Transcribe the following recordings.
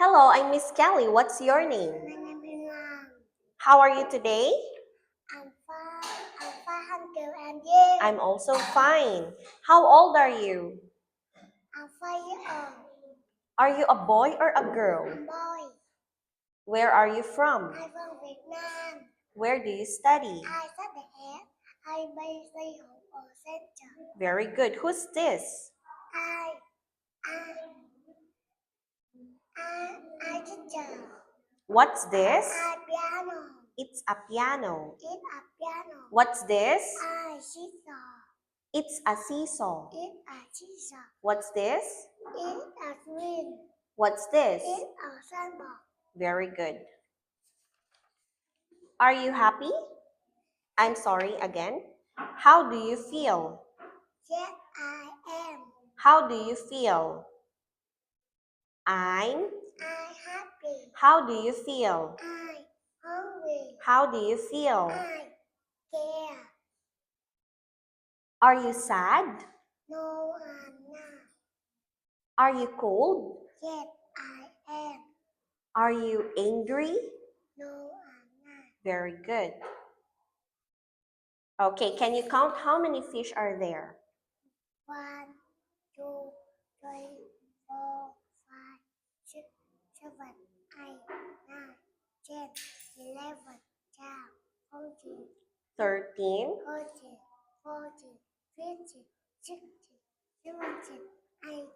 Hello, I'm Miss Kelly. What's your name? My name is Nam. How are you today? I'm fine. I'm fine, thank you. And you? I'm also fine. How old are you? I'm 5 years old. Are you a boy or a girl? I'm boy. Where are you from? I'm from Vietnam. Where do you study? I study at IBC Hong Center. Very good. Who's this? I, I teacher. What's this? I piano. It's a piano. It's a piano. What's this? I seesaw. It's a seesaw. It's a seesaw. What's this? It's a swing. What's this? It's a sandbox. Very good. Are you happy? I'm sorry again. How do you feel? Yes, I am. How do you feel? I'm happy. How do you feel? I hungry. How do you feel? I care. Are you sad? No, I'm not. Are you cold? Yes, I am. Are you angry? No, I'm not. Very good. Okay, can you count how many fish are there? 1, 2, 3, 4, 5, 6, 7, 8, 9, 10, 11, 12, 14, 13, 14, 14, 15, 16, 17, 18,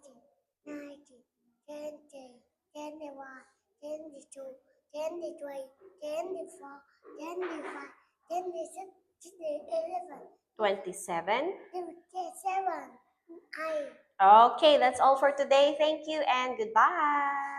19, 20, 21, 22, 23, 24, 25, 26, 11, 27. 27, 8. Okay, that's all for today. Thank you and goodbye.